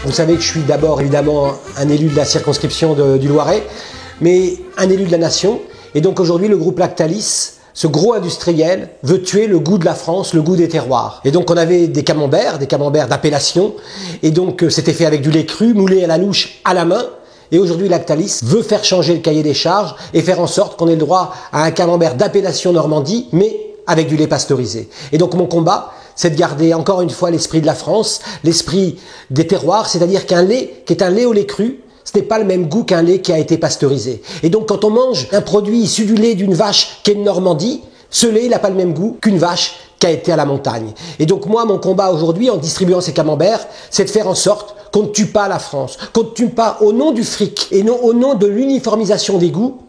Vous savez que je suis d'abord évidemment un élu de la circonscription du Loiret, mais un élu de la nation. Et donc aujourd'hui, le groupe Lactalis, ce gros industriel, veut tuer le goût de la France, le goût des terroirs. Et donc on avait des camemberts d'appellation, et donc c'était fait avec du lait cru, moulé à la louche à la main. Et aujourd'hui, Lactalis veut faire changer le cahier des charges et faire en sorte qu'on ait le droit à un camembert d'appellation Normandie, mais avec du lait pasteurisé. Et donc mon combat, c'est de garder encore une fois l'esprit de la France, l'esprit des terroirs, c'est-à-dire qu'un lait qui est un lait au lait cru, ce n'est pas le même goût qu'un lait qui a été pasteurisé. Et donc quand on mange un produit issu du lait d'une vache qui est de Normandie, ce lait n'a pas le même goût qu'une vache qui a été à la montagne. Et donc moi, mon combat aujourd'hui, en distribuant ces camemberts, c'est de faire en sorte qu'on ne tue pas la France, qu'on ne tue pas au nom du fric et non au nom de l'uniformisation des goûts,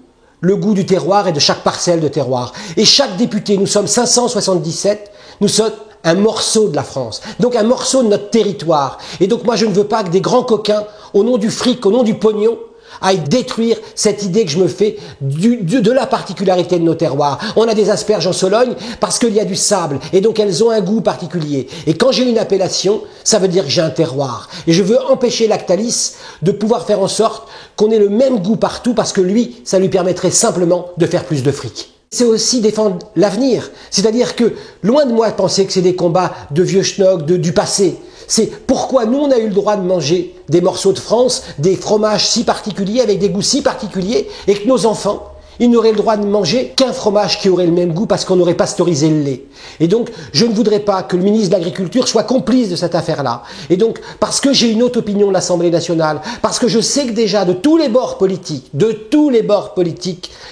le goût du terroir et de chaque parcelle de terroir. Et chaque député, nous sommes 577, nous sommes un morceau de la France, donc un morceau de notre territoire. Et donc moi je ne veux pas que des grands coquins, au nom du fric, au nom du pognon, aillent détruire cette idée que je me fais de la particularité de nos terroirs. On a des asperges en Sologne parce qu'il y a du sable et donc elles ont un goût particulier. Et quand j'ai une appellation, ça veut dire que j'ai un terroir. Et je veux empêcher Lactalis de pouvoir faire en sorte qu'on ait le même goût partout parce que lui, ça lui permettrait simplement de faire plus de fric. C'est aussi défendre l'avenir. C'est-à-dire que, loin de moi de penser que c'est des combats de vieux schnock, du passé. C'est pourquoi nous, on a eu le droit de manger des morceaux de France, des fromages si particuliers, avec des goûts si particuliers, et que nos enfants, ils n'auraient le droit de manger qu'un fromage qui aurait le même goût parce qu'on aurait pasteurisé le lait. Et donc, je ne voudrais pas que le ministre de l'Agriculture soit complice de cette affaire-là. Et donc, parce que j'ai une autre opinion de l'Assemblée nationale, parce que je sais que déjà, de tous les bords politiques,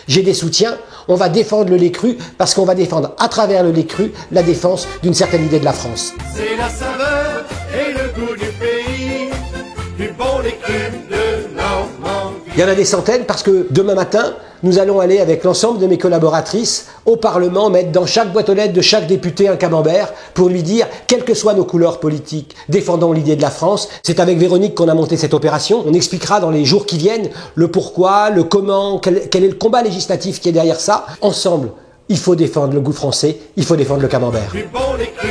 j'ai des soutiens, on va défendre le lait cru, parce qu'on va défendre à travers le lait cru la défense d'une certaine idée de la France. C'est la saveur et le goût du pays, du bon lait cru de Normandie. Il y en a des centaines parce que demain matin, nous allons aller avec l'ensemble de mes collaboratrices au Parlement mettre dans chaque boîte aux lettres de chaque député un camembert pour lui dire, quelles que soient nos couleurs politiques, défendons l'idée de la France. C'est avec Véronique qu'on a monté cette opération. On expliquera dans les jours qui viennent le pourquoi, le comment, quel est le combat législatif qui est derrière ça. Ensemble, il faut défendre le goût français, il faut défendre le camembert. Du bon lait cru